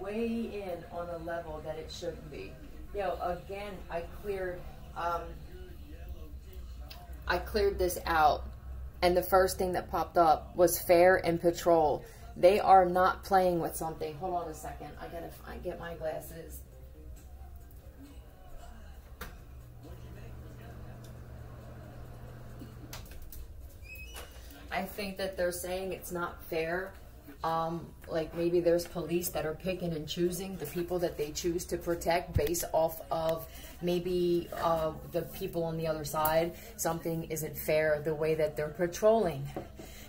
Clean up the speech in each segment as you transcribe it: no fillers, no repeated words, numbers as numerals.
way in on a level that it shouldn't be. You know, again, I cleared this out, and the first thing that popped up was Fair and Patrol. They are not playing with something. Hold on a second. I gotta get my glasses. I think that they're saying it's not fair. Like maybe there's police that are picking and choosing the people that they choose to protect based off of maybe the people on the other side. Something isn't fair the way that they're patrolling.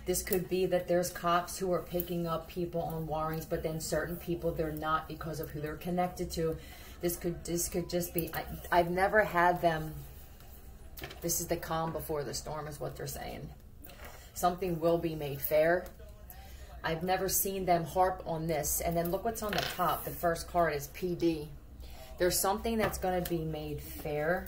This could be that there's cops who are picking up people on warrants, but then certain people they're not because of who they're connected to. This could just be, I've never had them. This is the calm before the storm is what they're saying. Something will be made fair. I've never seen them harp on this. And then look what's on the top. The first card is PD. There's something that's going to be made fair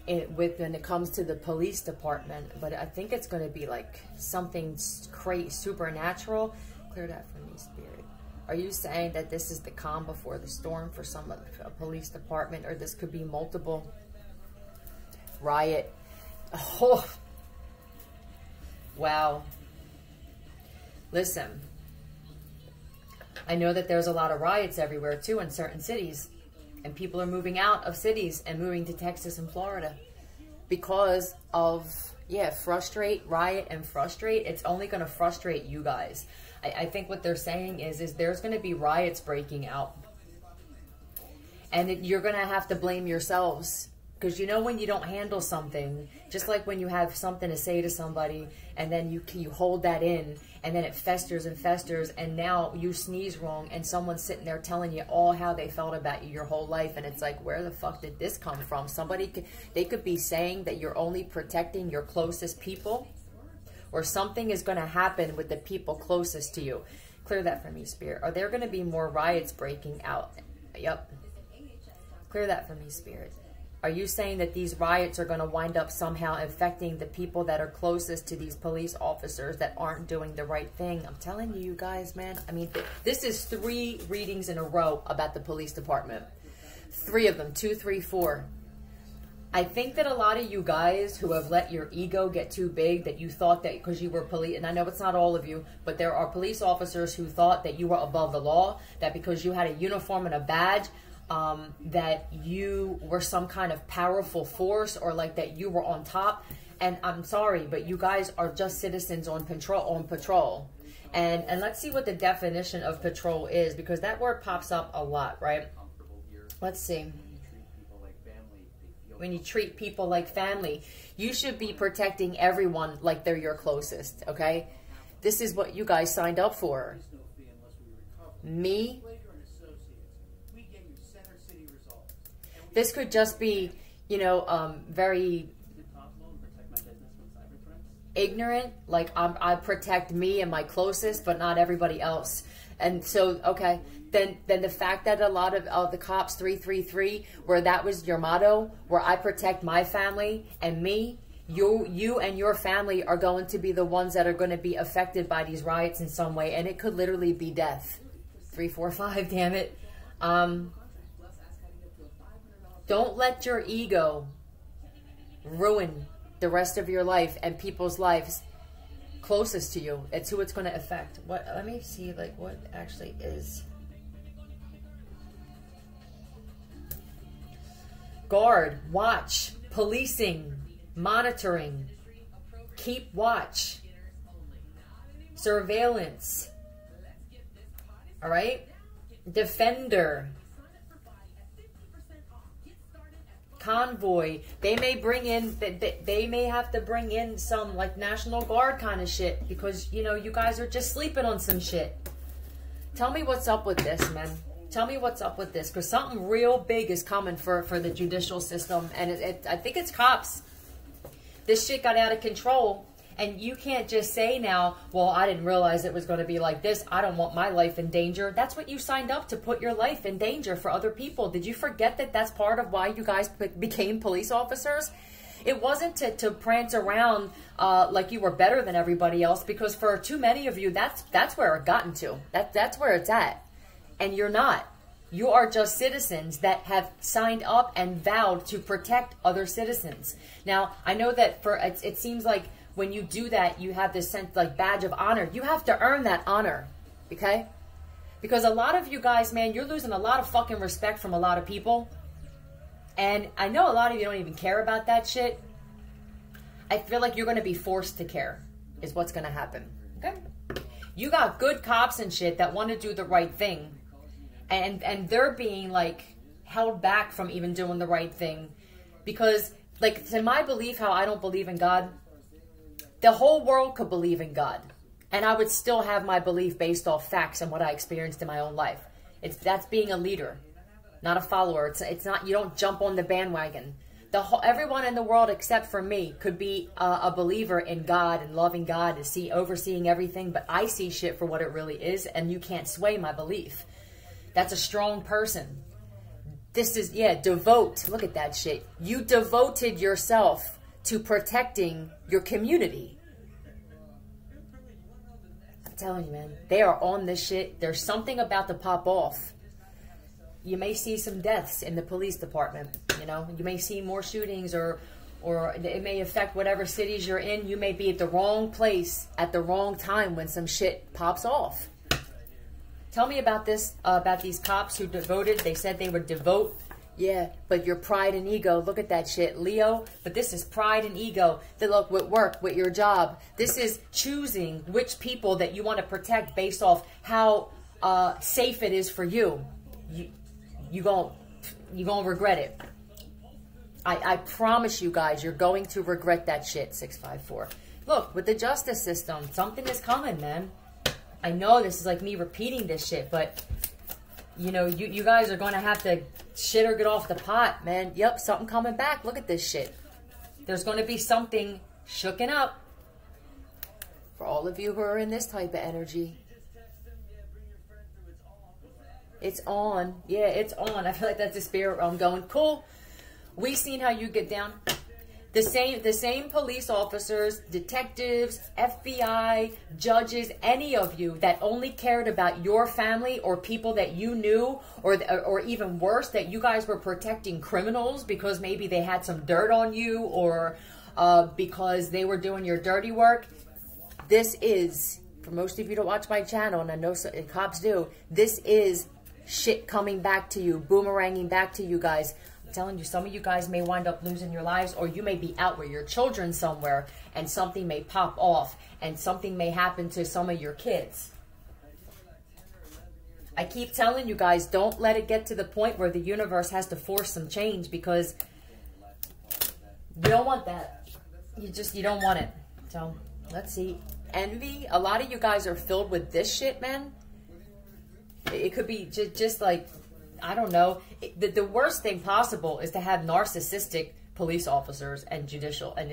when it comes to the police department. But I think it's going to be like something crazy, supernatural. Clear that from me, Spirit. Are you saying that this is the calm before the storm for some of the police department? Or this could be multiple riot? Oh, wow. Listen, I know that there's a lot of riots everywhere too in certain cities, and people are moving out of cities and moving to Texas and Florida because of, yeah, riot and frustrate. It's only going to frustrate you guys. I think what they're saying is there's going to be riots breaking out, and you're going to have to blame yourselves. Because you know when you don't handle something, just like when you have something to say to somebody and then you hold that in and then it festers and festers and now you sneeze wrong and someone's sitting there telling you all how they felt about you your whole life, and it's like, where the fuck did this come from? They could be saying that you're only protecting your closest people, or something is going to happen with the people closest to you. Clear that for me, Spirit. Are there going to be more riots breaking out? Yep. Clear that for me, Spirit. Are you saying that these riots are going to wind up somehow affecting the people that are closest to these police officers that aren't doing the right thing? I'm telling you guys, man. I mean, this is 3 readings in a row about the police department. 3 of them, 2, 3, 4. I think that a lot of you guys who have let your ego get too big, that you thought that because you were police, and I know it's not all of you, but there are police officers who thought that you were above the law, that because you had a uniform and a badge, that you were some kind of powerful force, or like that you were on top. And I'm sorry, but you guys are just citizens on patrol. And let's see what the definition of patrol is, because that word pops up a lot, right? Let's see. When you treat people like family, you should be protecting everyone like they're your closest, okay? This is what you guys signed up for. Me. This could just be, you know, very ignorant. Like, I protect me and my closest, but not everybody else. And so, okay, then the fact that a lot of the cops 333, where that was your motto, where I protect my family and me, you and your family are going to be the ones that are going to be affected by these riots in some way, and it could literally be death. 3, 4, 5, damn it. Don't let your ego ruin the rest of your life and people's lives closest to you. It's who it's going to affect. What? Let me see, like, what actually is. Guard, watch, policing, monitoring, keep watch, surveillance. All right? Defender. Convoy. They may bring in, they may have to bring in some like National Guard kind of shit, because, you know, you guys are just sleeping on some shit. Tell me what's up with this, man. Tell me what's up with this, because something real big is coming for the judicial system, and I think it's cops. This shit got out of control, and you can't just say now, well, I didn't realize it was going to be like this. I don't want my life in danger. That's what you signed up to, put your life in danger for other people. Did you forget that that's part of why you guys became police officers? It wasn't to prance around like you were better than everybody else, because for too many of you, that's where it gotten to. That's where it's at. and you're not. You are just citizens that have signed up and vowed to protect other citizens. Now, I know that it seems like when you do that, you have this sense like badge of honor. You have to earn that honor, okay? Because a lot of you guys, man, you're losing a lot of fucking respect from a lot of people. And I know a lot of you don't even care about that shit. I feel like you're going to be forced to care is what's going to happen, okay? You got good cops and shit that want to do the right thing. And they're being, like, held back from even doing the right thing. Because, like, to my belief, how I don't believe in God, the whole world could believe in God. And I would still have my belief based off facts and what I experienced in my own life. That's being a leader, not a follower. It's not, you don't jump on the bandwagon. Everyone in the world except for me could be a believer in God and loving God and overseeing everything. But I see shit for what it really is, and you can't sway my belief. That's a strong person. This is, yeah, devote. Look at that shit. You devoted yourself to protecting your community. I'm telling you, man. They are on this shit. There's something about to pop off. You may see some deaths in the police department. You know, you may see more shootings or it may affect whatever cities you're in. You may be at the wrong place at the wrong time when some shit pops off. Tell me about this, about these cops who devoted. They said they would devote. Yeah, but your pride and ego. Look at that shit, Leo. But this is pride and ego. They look with work, with your job. This is choosing which people that you want to protect based off how safe it is for you. You gonna regret it. I promise you guys, you're going to regret that shit, 654. Look, with the justice system, something is coming, man. I know this is like me repeating this shit, but, you know, you guys are going to have to shit or get off the pot, man. Yep, something coming back. Look at this shit. There's going to be something shooken up for all of you who are in this type of energy. It's on. Yeah, it's on. I feel like that's the spirit realm going, cool. We seen how you get down. The same police officers, detectives, FBI, judges, any of you that only cared about your family or people that you knew, or even worse, that you guys were protecting criminals because maybe they had some dirt on you or because they were doing your dirty work. This is, for most of you to watch my channel, and I know cops do, this is shit coming back to you, boomeranging back to you guys. I'm telling you, some of you guys may wind up losing your lives, or you may be out with your children somewhere and something may pop off and something may happen to some of your kids. I keep telling you guys, don't let it get to the point where the universe has to force some change, because you don't want that. You don't want it. So, let's see. Envy. A lot of you guys are filled with this shit, man. It could be just like, I don't know. The worst thing possible is to have narcissistic police officers and judicial, I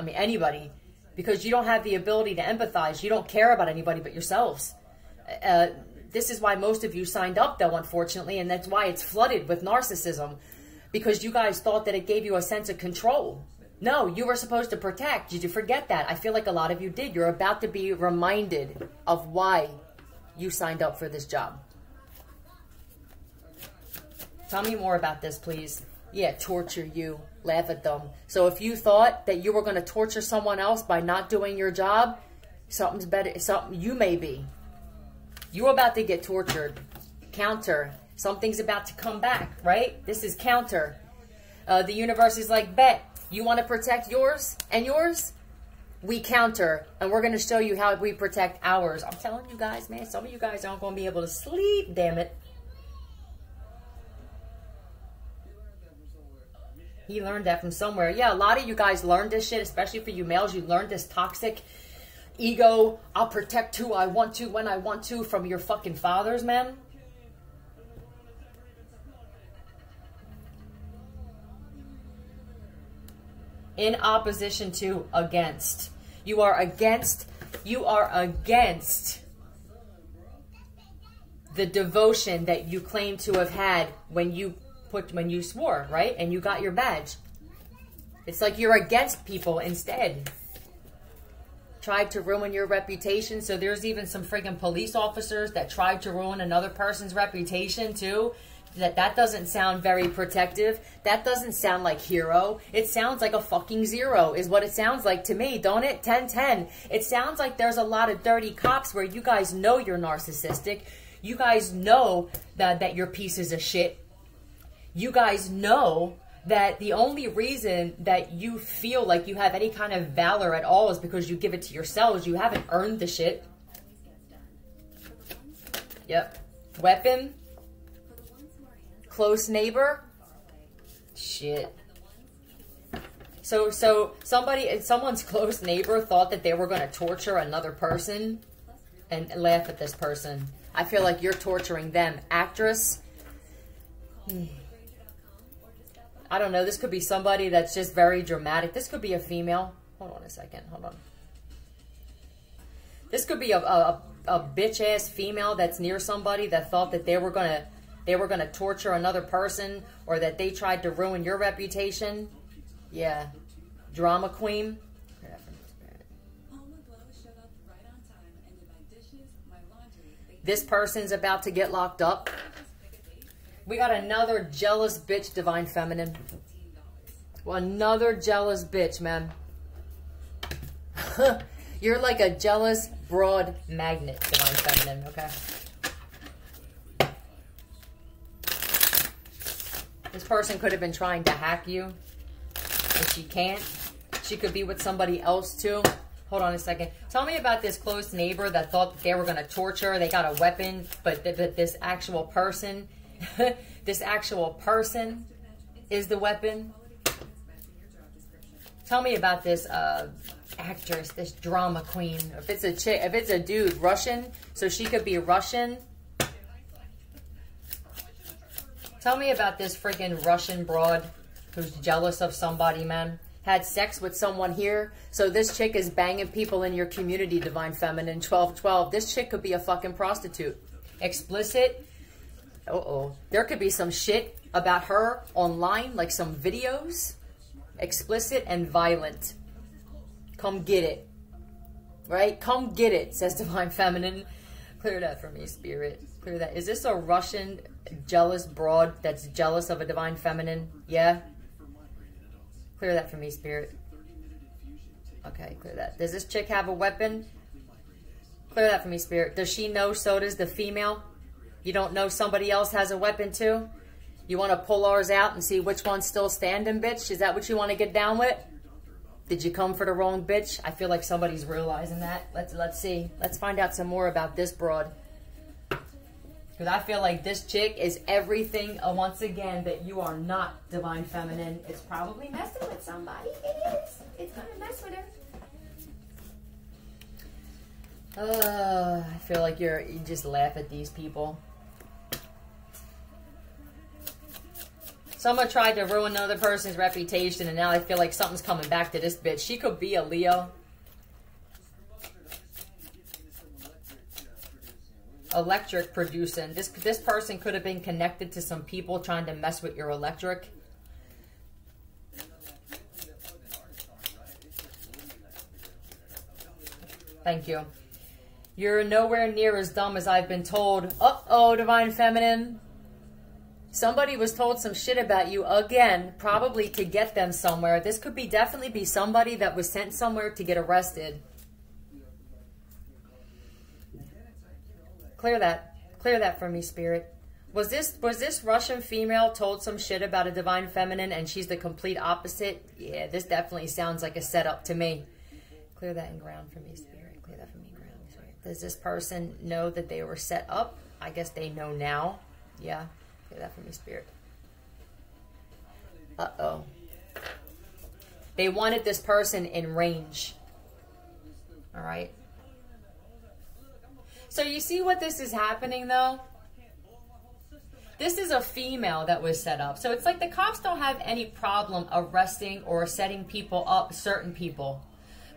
mean, anybody, because you don't have the ability to empathize. You don't care about anybody but yourselves. This is why most of you signed up, though, unfortunately, and that's why it's flooded with narcissism, because you guys thought that it gave you a sense of control. No, you were supposed to protect. Did you forget that? I feel like a lot of you did. You're about to be reminded of why you signed up for this job. Tell me more about this, please. Yeah, torture you. Laugh at them. So if you thought that you were going to torture someone else by not doing your job, something's better. Something you may be. You're about to get tortured. Counter. Something's about to come back, right? This is counter. The universe is like, bet. You want to protect yours and yours? We counter. And we're going to show you how we protect ours. I'm telling you guys, man. Some of you guys aren't going to be able to sleep. Damn it. He learned that from somewhere. Yeah, a lot of you guys learned this shit, especially for you males. You learned this toxic ego, I'll protect who I want to, when I want to, from your fucking fathers, man. In opposition to, against. You are against the devotion that you claim to have had when you swore, right? And you got your badge. It's like you're against people instead. tried to ruin your reputation. So there's even some friggin' police officers that tried to ruin another person's reputation too. That doesn't sound very protective. That doesn't sound like hero. It sounds like a fucking 0 is what it sounds like to me, don't it? 10-10. It sounds like there's a lot of dirty cops where you guys know you're narcissistic. You guys know that you're pieces of shit. You guys know that the only reason that you feel like you have any kind of valor at all is because you give it to yourselves. You haven't earned the shit. Yep. Weapon. Close neighbor. Shit. So someone's close neighbor thought that they were going to torture another person and laugh at this person. I feel like you're torturing them. Actress. I don't know. This could be somebody that's just very dramatic. This could be a female. Hold on a second. Hold on. This could be a bitch-ass female that's near somebody that thought that they were gonna torture another person, or that they tried to ruin your reputation. Yeah. Drama queen. This person's about to get locked up. We got another jealous bitch, Divine Feminine. Well, another jealous bitch, man. You're like a jealous broad magnet, Divine Feminine, okay? This person could have been trying to hack you, and she can't. She could be with somebody else, too. Hold on a second. Tell me about this close neighbor that thought that they were going to torture her. They got a weapon, but this actual person... this actual person is the weapon. Tell me about this actress, this drama queen. If it's a chick, if it's a dude, Russian, so she could be Russian. Tell me about this freaking Russian broad who's jealous of somebody, man. Had sex with someone here. So this chick is banging people in your community, Divine Feminine. 1212. This chick could be a fucking prostitute. Explicit. Uh-oh. There could be some shit about her online, like some videos. Explicit and violent. Come get it. Right? Come get it, says Divine Feminine. Clear that for me, Spirit. Clear that. Is this a Russian jealous broad that's jealous of a Divine Feminine? Yeah? Clear that for me, Spirit. Okay, clear that. Does this chick have a weapon? Clear that for me, Spirit. Does she know so does the female? You don't know somebody else has a weapon too? You want to pull ours out and see which one's still standing, bitch? Is that what you want to get down with? Did you come for the wrong bitch? I feel like somebody's realizing that. Let's see. Let's find out some more about this broad. Because I feel like this chick is everything, once again, that you are not, Divine Feminine. It's probably messing with somebody. It is. It's going to mess with her. I feel like you just laugh at these people. Someone tried to ruin another person's reputation, and now I feel like something's coming back to this bitch. She could be a Leo. Electric producing. This person could have been connected to some people trying to mess with your electric. Thank you. You're nowhere near as dumb as I've been told. Uh-oh, Divine Feminine. Somebody was told some shit about you again, probably to get them somewhere. This could definitely be somebody that was sent somewhere to get arrested. Clear that. Clear that for me, Spirit. Was this Russian female told some shit about a Divine Feminine and she's the complete opposite? Yeah, this definitely sounds like a setup to me. Clear that in ground for me, Spirit. Clear that for me, ground. Spirit. Does this person know that they were set up? I guess they know now. Yeah. Clear that for me, Spirit. Uh-oh. They wanted this person in range. All right. So you see what this is happening, though? This is a female that was set up. So it's like the cops don't have any problem arresting or setting people up, certain people.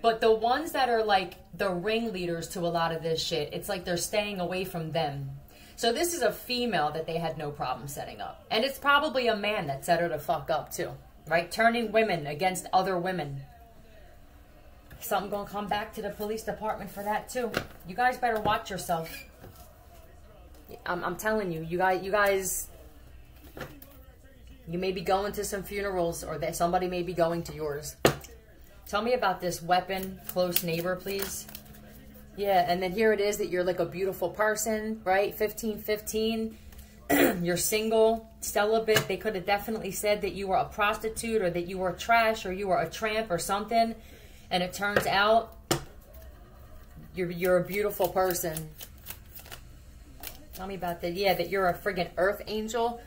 But the ones that are like the ringleaders to a lot of this shit, it's like they're staying away from them. So this is a female that they had no problem setting up. And it's probably a man that set her to fuck up too. Right? Turning women against other women. Something gonna come back to the police department for that too. You guys better watch yourself. I'm telling you, you guys, you may be going to some funerals, or that somebody may be going to yours. Tell me about this weapon, close neighbor, please. Yeah, and then here it is that you're like a beautiful person, right? 15-15. You're single, celibate. They could have definitely said that you were a prostitute, or that you were trash, or you were a tramp or something. And it turns out you're a beautiful person. Tell me about that. Yeah, that you're a friggin' earth angel.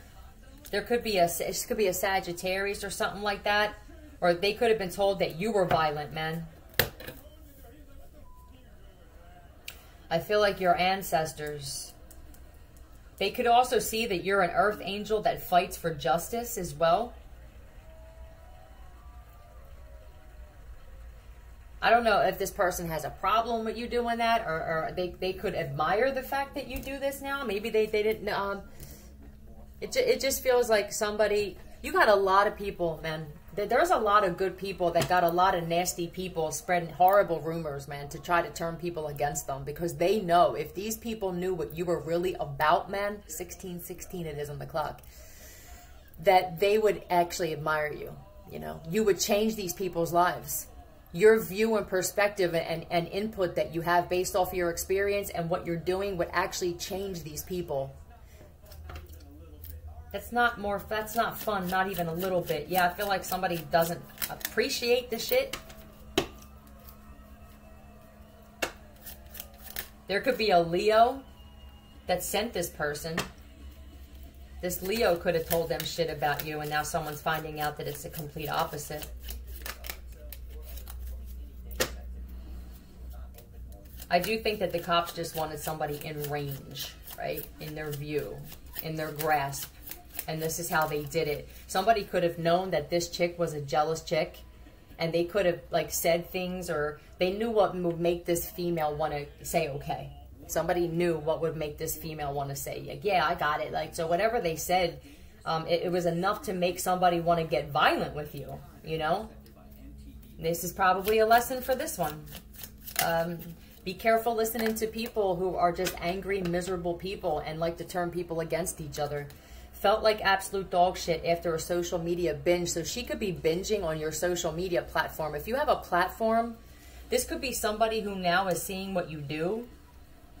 There could be this could be a Sagittarius or something like that. Or they could have been told that you were violent, man. I feel like your ancestors, they could also see that you're an earth angel that fights for justice as well. I don't know if this person has a problem with you doing that, or they could admire the fact that you do this now. Maybe they didn't. It just feels like somebody, you got a lot of people, man. There's a lot of good people that got a lot of nasty people spreading horrible rumors, man, to try to turn people against them, because they know if these people knew what you were really about, man, 16:16 it is on the clock, that they would actually admire you. You know, you would change these people's lives. Your view and perspective and input that you have based off of your experience and what you're doing would actually change these people. That's not fun, not even a little bit. Yeah, I feel like somebody doesn't appreciate the shit. There could be a Leo that sent this person. This Leo could have told them shit about you, and now someone's finding out that it's the complete opposite. I do think that the cops just wanted somebody in range, right? In their view, in their grasp. And this is how they did it. Somebody could have known that this chick was a jealous chick, and they could have like said things, or they knew what would make this female want to say okay. Somebody knew what would make this female want to say, like, yeah, I got it. Like, so whatever they said, it was enough to make somebody want to get violent with you, you know? This is probably a lesson for this one. Be careful listening to people who are just angry, miserable people and like to turn people against each other. Felt like absolute dog shit after a social media binge. So she could be binging on your social media platform. If you have a platform, this could be somebody who now is seeing what you do,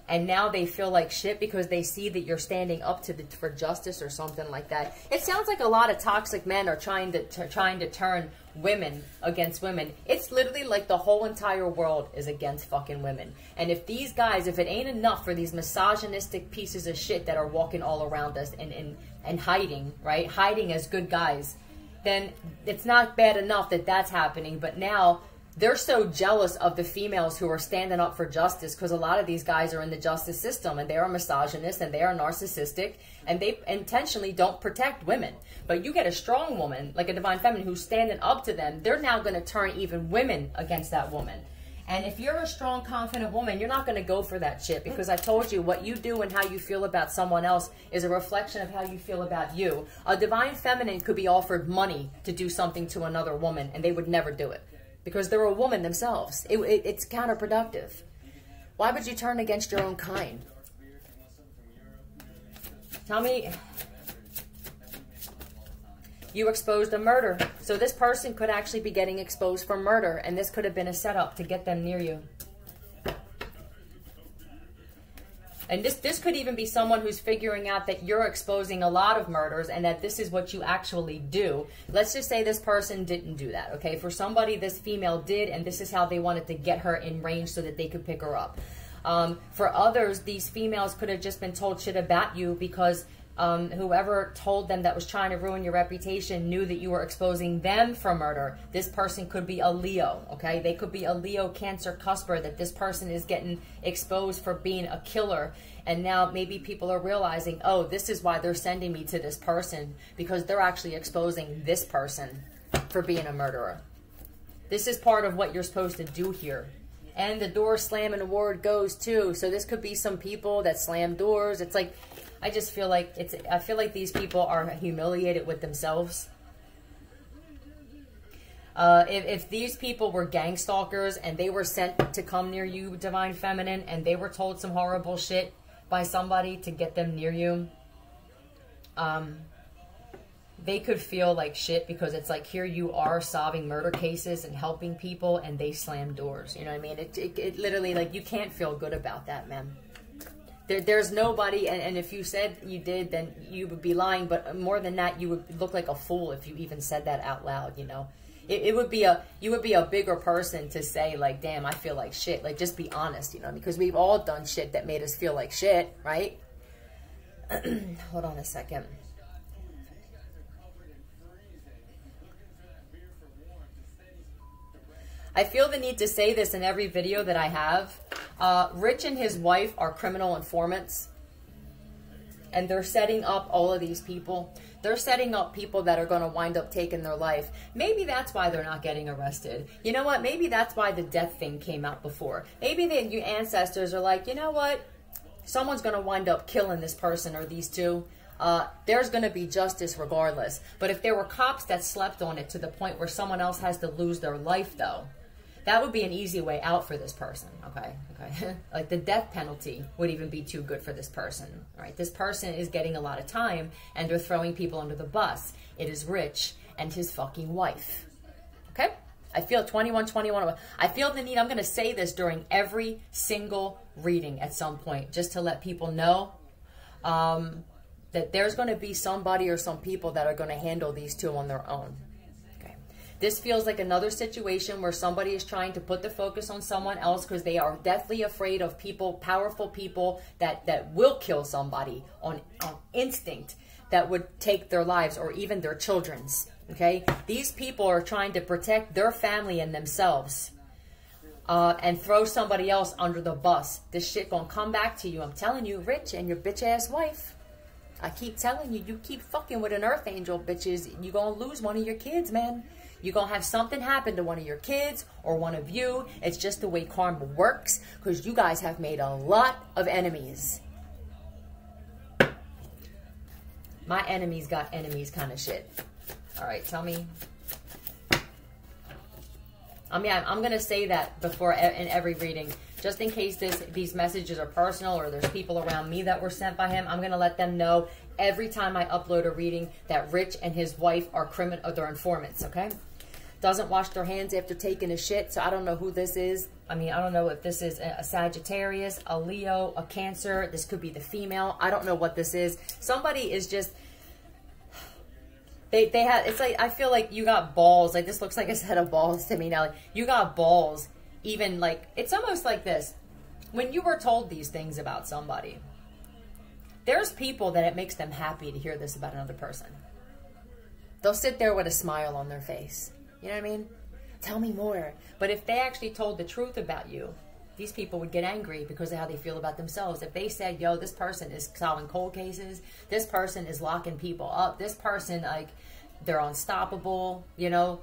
and now they feel like shit because they see that you're standing up for justice or something like that. It sounds like a lot of toxic men are trying to turn women against women. It's literally like the whole entire world is against fucking women. And if these guys, if it ain't enough for these misogynistic pieces of shit that are walking all around us and hiding, right? Hiding as good guys, then it's not bad enough that that's happening. But now they're so jealous of the females who are standing up for justice, because a lot of these guys are in the justice system and they are misogynist and they are narcissistic and they intentionally don't protect women. But you get a strong woman, like a divine feminine, who's standing up to them, they're now going to turn even women against that woman. And if you're a strong, confident woman, you're not going to go for that shit, because I told you what you do and how you feel about someone else is a reflection of how you feel about you. A divine feminine could be offered money to do something to another woman and they would never do it, because they're a woman themselves. It's counterproductive. Why would you turn against your own kind? Tell me, you exposed a murder. So this person could actually be getting exposed for murder, and this could have been a setup to get them near you. And this could even be someone who's figuring out that you're exposing a lot of murders and that this is what you actually do. Let's just say this person didn't do that, okay? For somebody, this female did, and this is how they wanted to get her in range so that they could pick her up. For others, these females could have just been told shit about you because whoever told them that was trying to ruin your reputation knew that you were exposing them for murder. This person could be a Leo, okay? They could be a Leo Cancer cusper, that this person is getting exposed for being a killer. And now maybe people are realizing, oh, this is why they're sending me to this person, because they're actually exposing this person for being a murderer. This is part of what you're supposed to do here. And the door slamming award goes too. So this could be some people that slam doors. It's like, I just feel like I feel like these people are humiliated with themselves. If these people were gang stalkers and they were sent to come near you, Divine Feminine, and they were told some horrible shit by somebody to get them near you, they could feel like shit, because it's like, here you are solving murder cases and helping people, and they slam doors. You know what I mean? It literally, like, you can't feel good about that, man. There's nobody, and if you said you did, then you would be lying, but more than that, you would look like a fool if you even said that out loud, you know? You would be a bigger person to say, like, damn, I feel like shit. Like, just be honest, you know, because we've all done shit that made us feel like shit, right? Hold on a second. I feel the need to say this in every video that I have. Rich and his wife are criminal informants. And they're setting up all of these people. They're setting up people that are going to wind up taking their life. Maybe that's why they're not getting arrested. You know what? Maybe that's why the death thing came out before. Maybe your ancestors are like, you know what? Someone's going to wind up killing this person or these two. There's going to be justice regardless. But if there were cops that slept on it to the point where someone else has to lose their life, though, that would be an easy way out for this person, okay? Like, the death penalty would even be too good for this person, right? This person is getting a lot of time, and they're throwing people under the bus. It is Rich and his fucking wife, okay? I feel 21. I feel the need. I'm going to say this during every single reading at some point, just to let people know that there's going to be somebody or some people that are going to handle these two on their own. This feels like another situation where somebody is trying to put the focus on someone else because they are deathly afraid of people, powerful people that will kill somebody on instinct, that would take their lives or even their children's, okay? These people are trying to protect their family and themselves and throw somebody else under the bus. This shit gonna come back to you. I'm telling you, Rich and your bitch-ass wife. I keep telling you, you keep fucking with an earth angel, bitches, you're gonna lose one of your kids, man. You're going to have something happen to one of your kids or one of you. It's just the way karma works, because you guys have made a lot of enemies. My enemies got enemies kind of shit. All right, tell me. I mean, I'm going to say that before in every reading, just in case these messages are personal or there's people around me that were sent by him. I'm going to let them know every time I upload a reading that Rich and his wife are they're informants, okay? Doesn't wash their hands after taking a shit, so I don't know who this is. I mean, I don't know if this is a Sagittarius, a Leo, a Cancer. This could be the female. I don't know what this is. Somebody is just... They have... It's like, I feel like you got balls. Like, this looks like a set of balls to me now. Like, you got balls. Even, like... It's almost like this. When you were told these things about somebody, there's people that it makes them happy to hear this about another person. They'll sit there with a smile on their face. You know what I mean? Tell me more. But if they actually told the truth about you, these people would get angry because of how they feel about themselves. If they said, yo, this person is solving cold cases, this person is locking people up, this person, like, they're unstoppable, you know,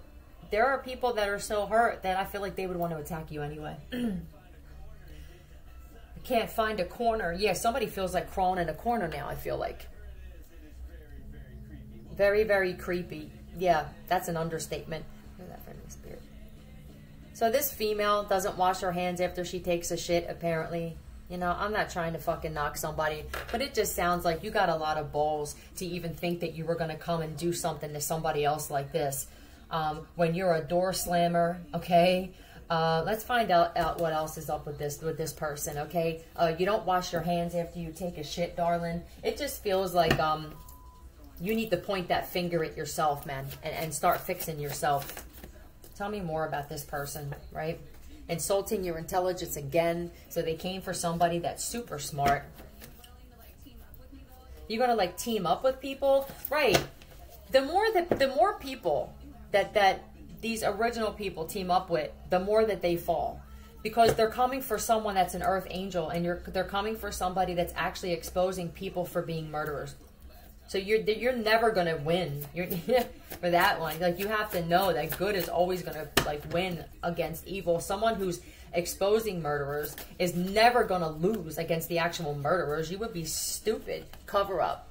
there are people that are so hurt that I feel like they would want to attack you anyway. I can't find a corner. Yeah, somebody feels like crawling in a corner now, I feel like. Very, very creepy. Yeah, that's an understatement. That friendly spirit. So this female doesn't wash her hands after she takes a shit, apparently. You know, I'm not trying to fucking knock somebody, but it just sounds like you got a lot of balls to even think that you were going to come and do something to somebody else like this. When you're a door slammer, okay? Let's find out what else is up with this person, okay? You don't wash your hands after you take a shit, darling. It just feels like you need to point that finger at yourself, man, and start fixing yourself. Tell me more about this person, right? Insulting your intelligence again. So they came for somebody that's super smart. You're gonna like team up with people, right? The more people that these original people team up with, the more that they fall, because they're coming for someone that's an earth angel, and they're coming for somebody that's actually exposing people for being murderers. So you're never gonna win. For that one, like, you have to know that good is always gonna like win against evil. Someone who's exposing murderers is never gonna lose against the actual murderers. You would be stupid. Cover up.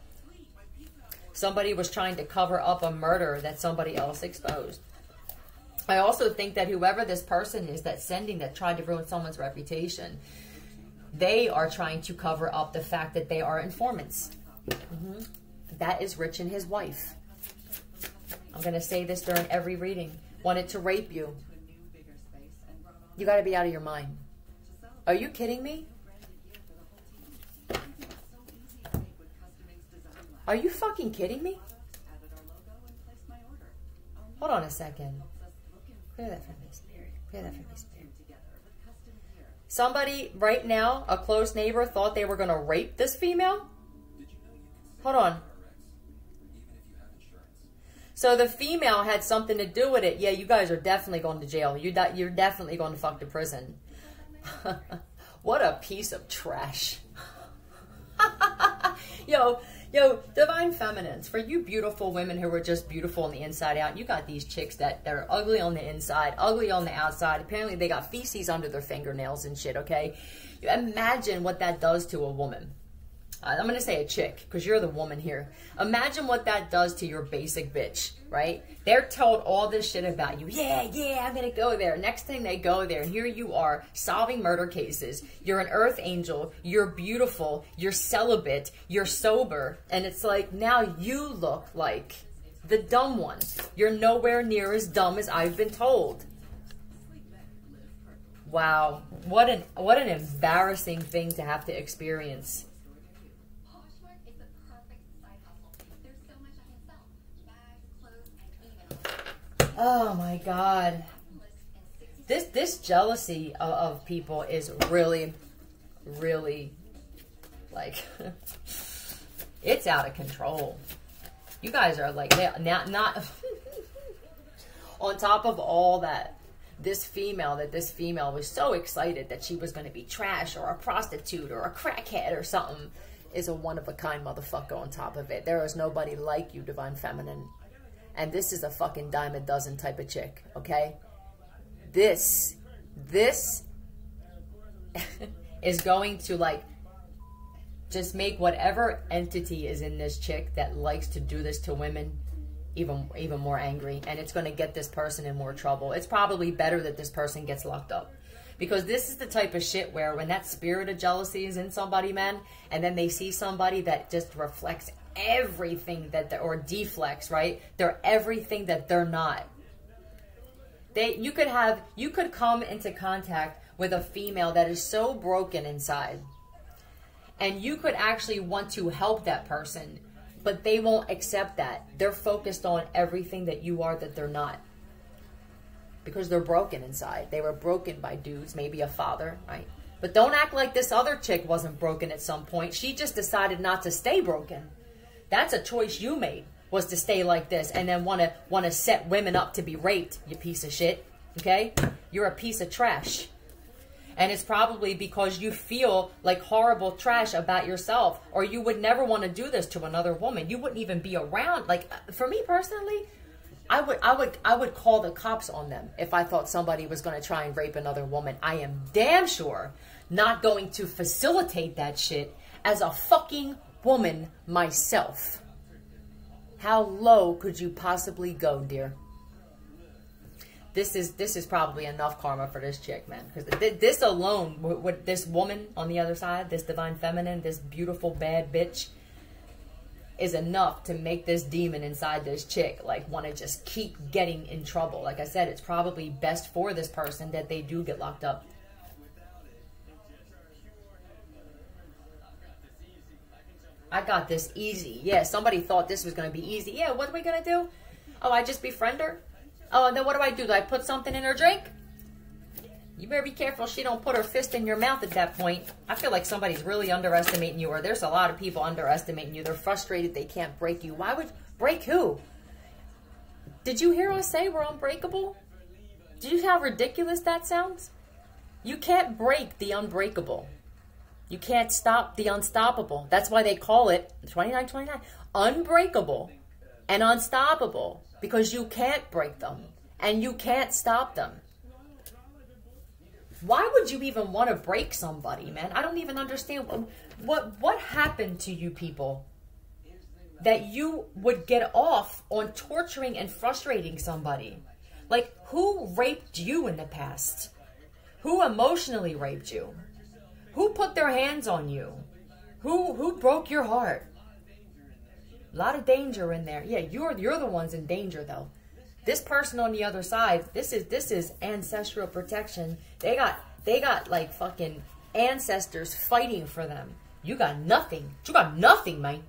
Somebody was trying to cover up a murder that somebody else exposed. I also think that whoever this person is that's sending that tried to ruin someone's reputation, they are trying to cover up the fact that they are informants. That is Rich and his wife. I'm going to say this during every reading. Wanted to rape you. You got to be out of your mind. Are you kidding me? Are you fucking kidding me? Hold on a second. Clear that from me, Spirit. Clear that from me, Spirit. Somebody right now, a close neighbor, thought they were going to rape this female? Hold on. So the female had something to do with it. Yeah, you guys are definitely going to jail. You're definitely going to fuck to prison. What a piece of trash. Yo, Divine Feminines, for you beautiful women who are just beautiful on the inside out, you got these chicks that are ugly on the inside, ugly on the outside. Apparently they got feces under their fingernails and shit, okay? Imagine what that does to a woman. I'm going to say a chick, because you're the woman here. Imagine what that does to your basic bitch, right? They're told all this shit about you. Yeah, I'm going to go there. Next thing they go there, and here you are, solving murder cases. You're an earth angel. You're beautiful. You're celibate. You're sober. And it's like, now you look like the dumb one. You're nowhere near as dumb as I've been told. Wow. What an embarrassing thing to have to experience. Oh my God. This jealousy of people is really, really, like, it's out of control. You guys are like, not on top of all that, this female was so excited that she was going to be trash or a prostitute or a crackhead or something, is a one-of-a-kind motherfucker on top of it. There is nobody like you, Divine Feminine. And this is a fucking dime a dozen type of chick, okay? This is going to, like, just make whatever entity is in this chick that likes to do this to women even more angry. And it's going to get this person in more trouble. It's probably better that this person gets locked up. Because this is the type of shit where when that spirit of jealousy is in somebody, man, and then they see somebody that just reflects everything that they're, or deflects, right? They're everything that they're not. You could come into contact with a female that is so broken inside, and you could actually want to help that person, but they won't accept that. They're focused on everything that you are that they're not, because they're broken inside. They were broken by dudes, maybe a father, right? But don't act like this other chick wasn't broken at some point. She just decided not to stay broken. That's a choice you made, was to stay like this and then want to set women up to be raped, you piece of shit, okay? You're a piece of trash. And it's probably because you feel like horrible trash about yourself, or you would never want to do this to another woman. You wouldn't even be around. Like, for me personally, I would call the cops on them if I thought somebody was going to try and rape another woman. I am damn sure not going to facilitate that shit as a fucking woman myself. How low could you possibly go, dear? This is probably enough karma for this chick, man. Because this alone, with this woman on the other side, this Divine Feminine, this beautiful bad bitch, is enough to make this demon inside this chick like want to just keep getting in trouble. Like I said, it's probably best for this person that they do get locked up. I got this easy. Yeah, somebody thought this was going to be easy. Yeah, what are we going to do? Oh, I just befriend her? Oh, and then what do? Do I put something in her drink? You better be careful she don't put her fist in your mouth at that point. I feel like somebody's really underestimating you, or there's a lot of people underestimating you. They're frustrated they can't break you. Why would... Break who? Did you hear us say we're unbreakable? Do you see how ridiculous that sounds? You can't break the unbreakable. You can't stop the unstoppable. That's why they call it 2929 unbreakable and unstoppable, because you can't break them and you can't stop them. Why would you even want to break somebody, man? I don't even understand what happened to you people that you would get off on torturing and frustrating somebody. Like, who raped you in the past? Who emotionally raped you? Who put their hands on you? Who broke your heart? A lot of danger in there. Yeah, you're the ones in danger though. This person on the other side, this is ancestral protection. They got like fucking ancestors fighting for them. You got nothing. You got nothing, man.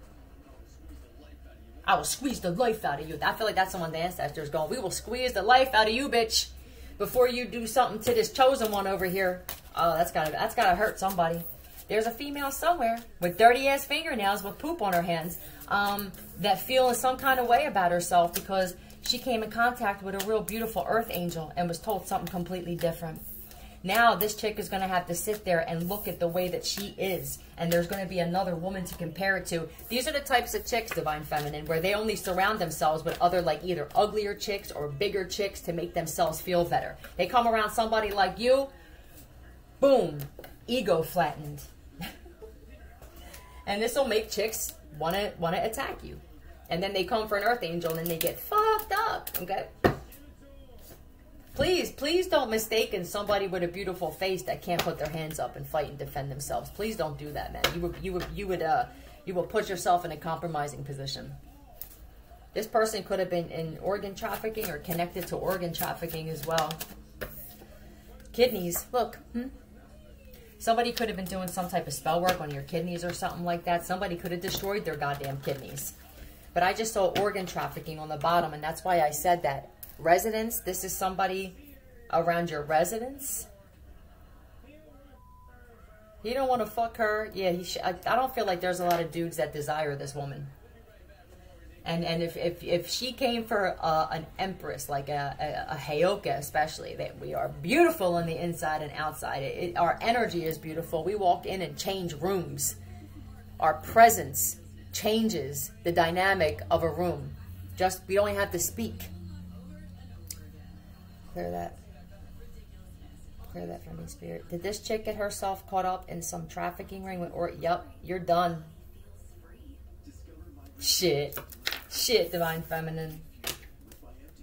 I will squeeze the life out of you. I feel like that's someone the ancestors going, we will squeeze the life out of you, bitch, before you do something to this chosen one over here. Oh, that's gotta hurt somebody. There's a female somewhere with dirty ass fingernails with poop on her hands, that feeling some kind of way about herself because she came in contact with a real beautiful earth angel and was told something completely different. Now this chick is going to have to sit there and look at the way that she is. And there's going to be another woman to compare it to. These are the types of chicks, Divine Feminine, where they only surround themselves with other like either uglier chicks or bigger chicks to make themselves feel better. They come around somebody like you, boom, ego flattened. And this will make chicks want to attack you. And then they come for an earth angel and then they get fucked up, okay? Please don't mistake somebody with a beautiful face that can't put their hands up and fight and defend themselves. Please don't do that, man. You would put yourself in a compromising position. This person could have been in organ trafficking or connected to organ trafficking as well. Kidneys, look. Somebody could have been doing some type of spell work on your kidneys or something like that. Somebody could have destroyed their goddamn kidneys. But I just saw organ trafficking on the bottom, and that's why I said that. Residence, this is somebody around your residence. You don't want to fuck her. Yeah, I don't feel like there's a lot of dudes that desire this woman. And if she came for an empress, like a Heyoka especially, that we are beautiful on the inside and outside. Our energy is beautiful. We walk in and change rooms. Our presence changes the dynamic of a room. Just, we don't have to speak. Clear that. Clear that from me, Spirit. Did this chick get herself caught up in some trafficking ring? Yep, you're done. Shit. Shit, Divine Feminine.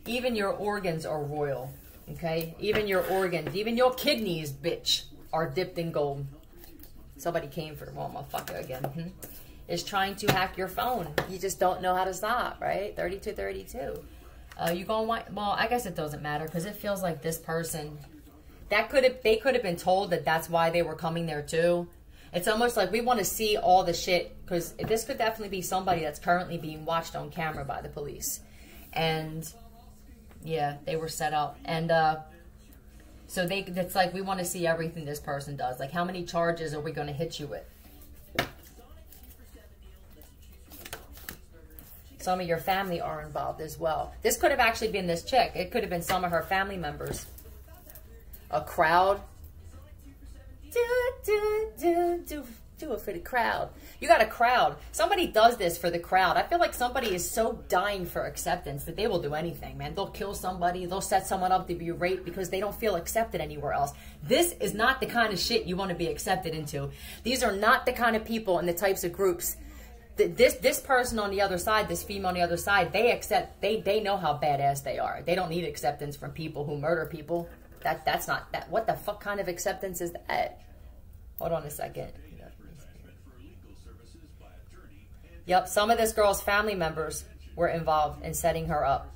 Even your organs are royal. Okay? Even your organs, even your kidneys, bitch, are dipped in gold. Somebody came for the wrong motherfucker again. Is trying to hack your phone. You just don't know how to stop, right? 3232. You gonna want, well, I guess it doesn't matter because it feels like this person, they could have been told that that's why they were coming there too. It's almost like we want to see all the shit because this could definitely be somebody that's currently being watched on camera by the police. And yeah, they were set up. And so it's like we want to see everything this person does. Like how many charges are we going to hit you with? Some of your family are involved as well. This could have actually been this chick. It could have been some of her family members. A crowd. Do it for the crowd. You got a crowd. Somebody does this for the crowd. I feel like somebody is so dying for acceptance that they will do anything, man. They'll kill somebody. They'll set someone up to be raped because they don't feel accepted anywhere else. This is not the kind of shit you want to be accepted into. These are not the kind of people and the types of groups. This person on the other side, this female on the other side, they know how badass they are. They don't need acceptance from people who murder people. That's not that. What the fuck kind of acceptance is that? Hold on a second. Yep, some of this girl's family members were involved in setting her up.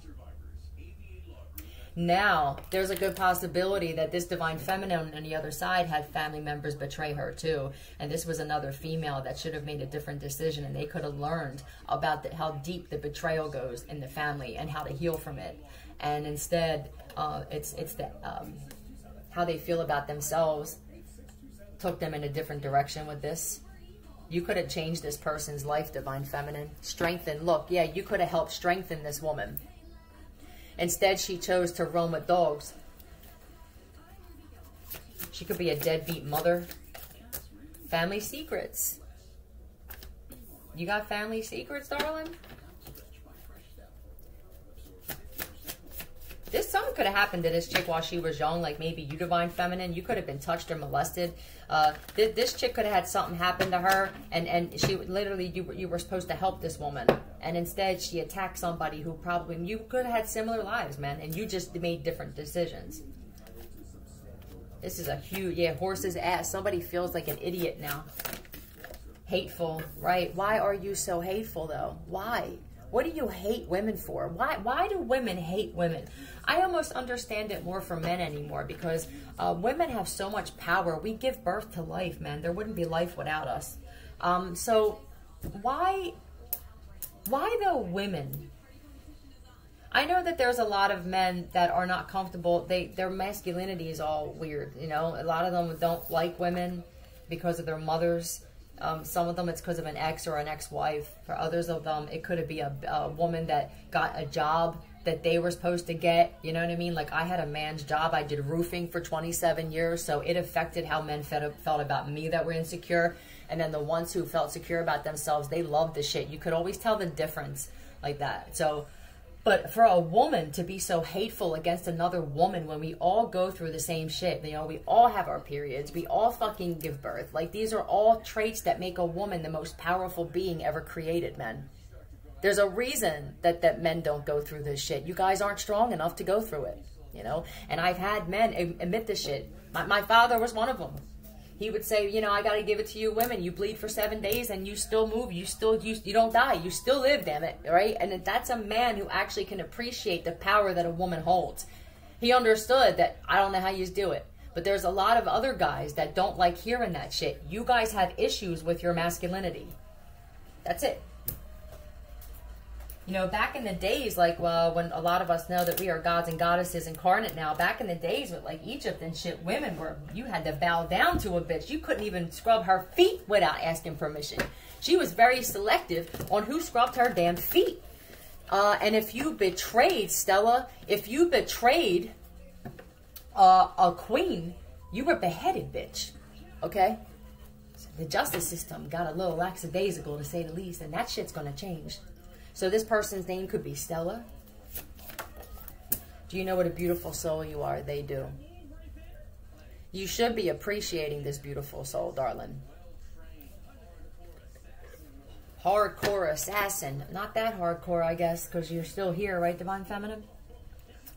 Now, there's a good possibility that this Divine Feminine on the other side had family members betray her too. And this was another female that should have made a different decision, and they could have learned about how deep the betrayal goes in the family and how to heal from it. And instead, it's how they feel about themselves took them in a different direction with this. You could have changed this person's life, Divine Feminine. Strengthen. Look, yeah, you could have helped strengthen this woman. Instead, she chose to roam with dogs. She could be a deadbeat mother. Family secrets. You got family secrets, darling? This something could have happened to this chick while she was young, like maybe you divine feminine. You could have been touched or molested. This chick could have had something happen to her, and she literally, you were supposed to help this woman, and instead she attacked somebody who probably, you could have had similar lives, man, and you just made different decisions. This is a huge, yeah, horse's ass. Somebody feels like an idiot now. Hateful, right? Why are you so hateful, though? Why? What do you hate women for? Why do women hate women? I almost understand it more for men anymore, because women have so much power. We give birth to life, man. There wouldn't be life without us. So why though women? I know that there's a lot of men that are not comfortable. Their masculinity is all weird, you know. A lot of them don't like women because of their mothers. Some of them it's because of an ex or an ex-wife. For others of them, it could be a woman that got a job that they were supposed to get. You know what I mean? Like, I had a man's job. I did roofing for 27 years, so it affected how men felt about me that were insecure. And then the ones who felt secure about themselves, they loved the shit. You could always tell the difference like that. So, but for a woman to be so hateful against another woman when we all go through the same shit, you know, we all have our periods, we all fucking give birth. Like, these are all traits that make a woman the most powerful being ever created, men. There's a reason that men don't go through this shit. You guys aren't strong enough to go through it, you know? And I've had men admit this shit. My father was one of them. He would say, you know, I got to give it to you women. You bleed for 7 days and you still move. You don't die. You still live, damn it, right? And that's a man who actually can appreciate the power that a woman holds. He understood that, I don't know how you do it, but there's a lot of other guys that don't like hearing that shit. You guys have issues with your masculinity. That's it. You know, back in the days, like, well, when a lot of us know that we are gods and goddesses incarnate now, back in the days with, like, Egypt and shit, women were, you had to bow down to a bitch. You couldn't even scrub her feet without asking permission. She was very selective on who scrubbed her damn feet. And if you betrayed, Stella, if you betrayed a queen, you were beheaded, bitch. Okay? So the justice system got a little lackadaisical, to say the least, and that shit's gonna change. So this person's name could be Stella. Do you know what a beautiful soul you are? They do. You should be appreciating this beautiful soul, darling. Hardcore assassin. Not that hardcore, I guess, because you're still here, right, Divine Feminine?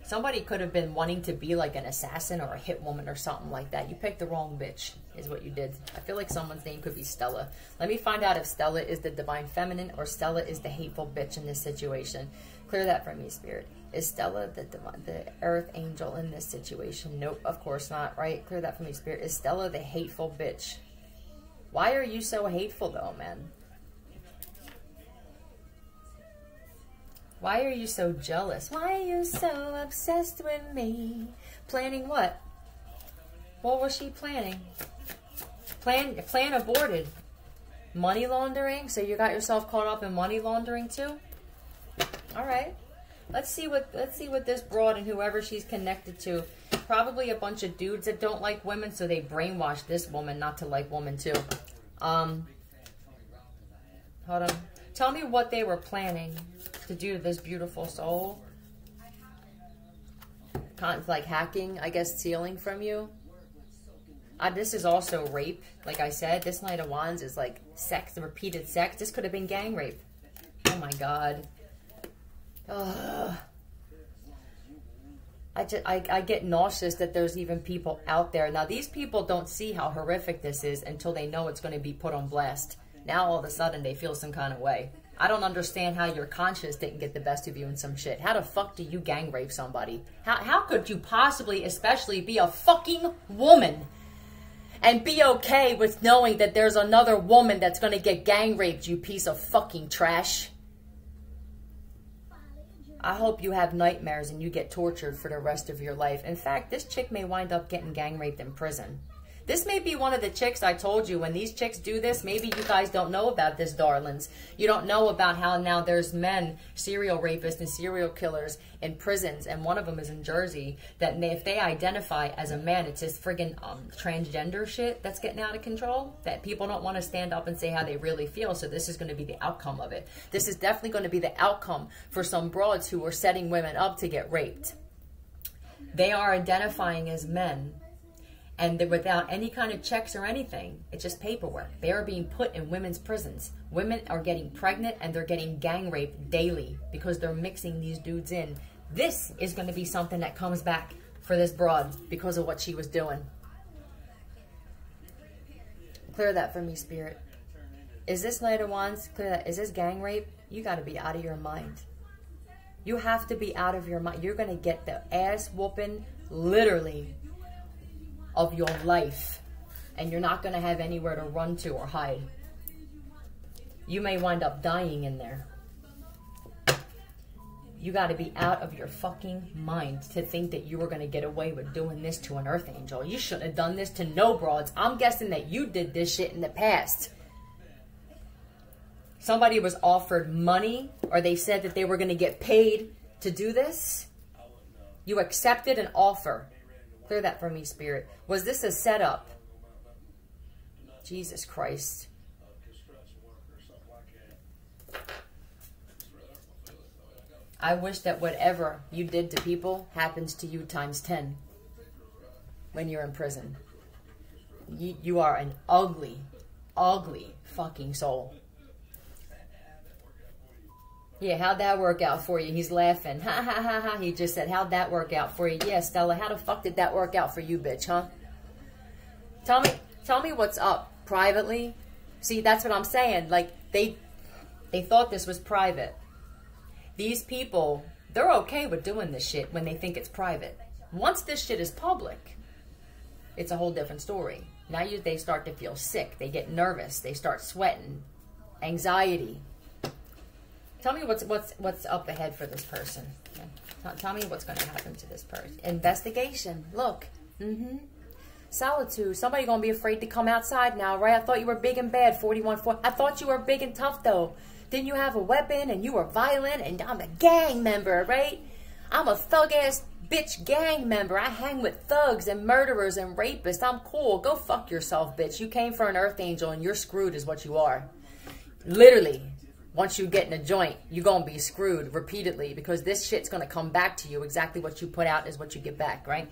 Somebody could have been wanting to be like an assassin or a hit woman or something like that. You picked the wrong bitch, is what you did. I feel like someone's name could be Stella. Let me find out if Stella is the Divine Feminine or Stella is the hateful bitch in this situation. Clear that for me, Spirit. Is Stella the Earth Angel in this situation? Nope, of course not, right? Clear that for me, Spirit. Is Stella the hateful bitch? Why are you so hateful, though, man? Why are you so jealous? Why are you so obsessed with me? Planning what? What was she planning? Plan aborted. Money laundering? So you got yourself caught up in money laundering too? Alright. Let's see what this broad and whoever she's connected to. Probably a bunch of dudes that don't like women, so they brainwash this woman not to like women too. Hold on. Tell me what they were planning to do to this beautiful soul. Kind of like hacking, I guess, stealing from you. This is also rape. Like I said, this Knight of Wands is like sex, repeated sex. This could have been gang rape. Oh my God. Ugh. I get nauseous that there's even people out there. Now, these people don't see how horrific this is until they know it's going to be put on blast. Now, all of a sudden, they feel some kind of way. I don't understand how your conscience didn't get the best of you in some shit. How the fuck do you gang rape somebody? How could you possibly, especially, be a fucking woman and be okay with knowing that there's another woman that's going to get gang raped, you piece of fucking trash? I hope you have nightmares and you get tortured for the rest of your life. In fact, this chick may wind up getting gang raped in prison. This may be one of the chicks I told you. When these chicks do this, maybe you guys don't know about this, darlings. You don't know about how now there's men, serial rapists and serial killers in prisons, and one of them is in Jersey, that if they identify as a man, it's this friggin' transgender shit that's getting out of control, that people don't want to stand up and say how they really feel, so this is going to be the outcome of it. This is definitely going to be the outcome for some broads who are setting women up to get raped. They are identifying as men. And without any kind of checks or anything, it's just paperwork. They are being put in women's prisons. Women are getting pregnant and they're getting gang raped daily because they're mixing these dudes in. This is going to be something that comes back for this broad because of what she was doing. Clear that for me, Spirit. Is this Knight of Wands? Clear that. Is this gang rape? You got to be out of your mind. You have to be out of your mind. You're going to get the ass whooping, literally, of your life. And you're not going to have anywhere to run to or hide. You may wind up dying in there. You got to be out of your fucking mind to think that you were going to get away with doing this to an Earth Angel. You shouldn't have done this to no broads. I'm guessing that you did this shit in the past. Somebody was offered money, or they said that they were going to get paid to do this. You accepted an offer. Clear that for me, Spirit. Was this a setup? Jesus Christ. I wish that whatever you did to people happens to you times 10 when you're in prison. You are an ugly, ugly fucking soul. Yeah, how'd that work out for you? He's laughing. Ha ha ha ha. He just said, how'd that work out for you? Yeah, Stella, how the fuck did that work out for you, bitch, huh? Tell me what's up privately. See, that's what I'm saying. Like, they thought this was private. These people, they're okay with doing this shit when they think it's private. Once this shit is public, it's a whole different story. Now they start to feel sick. They get nervous. They start sweating. Anxiety. Tell me what's up ahead for this person. Tell me what's going to happen to this person. Investigation. Look. Solitude. Somebody going to be afraid to come outside now, right? I thought you were big and bad, 41-4. I thought you were big and tough, though. Didn't you have a weapon and you were violent and I'm a gang member, right? I'm a thug-ass bitch gang member. I hang with thugs and murderers and rapists. I'm cool. Go fuck yourself, bitch. You came for an Earth Angel and you're screwed is what you are. Literally. Once you get in a joint, you're going to be screwed repeatedly because this shit's going to come back to you. Exactly what you put out is what you get back, right?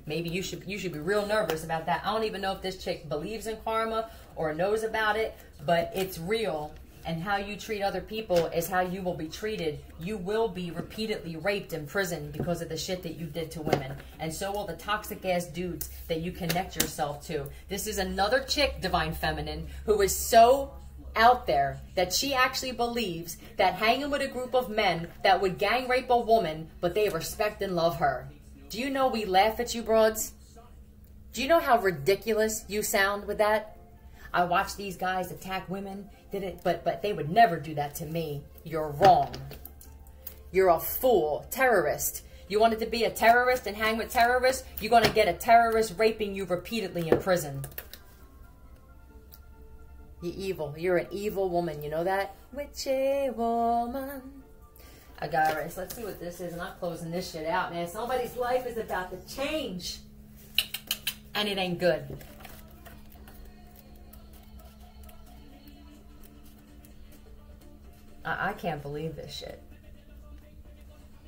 Maybe you should be real nervous about that. I don't even know if this chick believes in karma or knows about it, but it's real. And how you treat other people is how you will be treated. You will be repeatedly raped in prison because of the shit that you did to women. And so will the toxic ass dudes that you connect yourself to. This is another chick, Divine Feminine, who is so out there that she actually believes that hanging with a group of men that would gang rape a woman, but they respect and love her. Do you know we laugh at you, broads? Do you know how ridiculous you sound with that? I watch these guys attack women, but they would never do that to me. You're wrong. You're a fool. Terrorist. You wanted to be a terrorist and hang with terrorists? You're going to get a terrorist raping you repeatedly in prison. You're evil. You're an evil woman. You know that? Witchy woman. I got it right. So let's see what this is. And I'm closing this shit out, man. Somebody's life is about to change. And it ain't good. I can't believe this shit.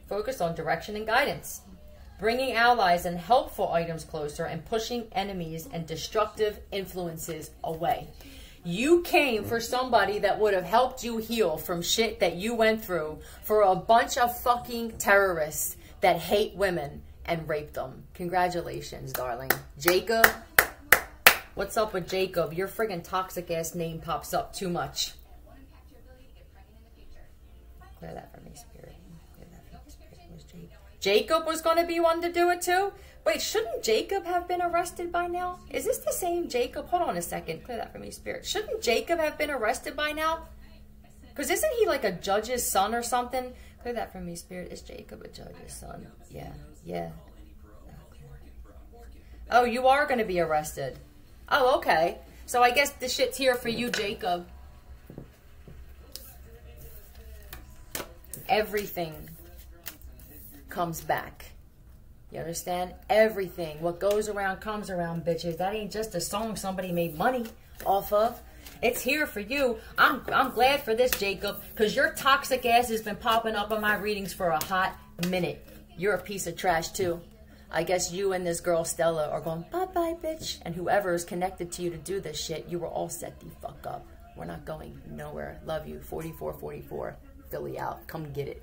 Focus on direction and guidance. Bringing allies and helpful items closer and pushing enemies and destructive influences away. You came for somebody that would have helped you heal from shit that you went through for a bunch of fucking terrorists that hate women and rape them. Congratulations, darling. Jacob. What's up with Jacob? Your friggin' toxic ass name pops up too much. Clear that for me, Spirit. Clear that for me, Spirit. It was Jacob. Jacob was going to be one to do it too? Wait, shouldn't Jacob have been arrested by now? Is this the same Jacob? Hold on a second. Clear that for me, Spirit. Shouldn't Jacob have been arrested by now? Because isn't he like a judge's son or something? Clear that for me, Spirit. Is Jacob a judge's son? Yeah, yeah. Oh, you are going to be arrested. Oh, okay. So I guess the shit's here for you, Jacob. Everything comes back. You understand? Everything. What goes around comes around, bitches. That ain't just a song somebody made money off of. It's here for you. I'm glad for this, Jacob, because your toxic ass has been popping up on my readings for a hot minute. You're a piece of trash, too. I guess you and this girl Stella are going, bye-bye, bitch. And whoever is connected to you to do this shit, you were all set the fuck up. We're not going nowhere. Love you. 4444. Philly out. Come get it.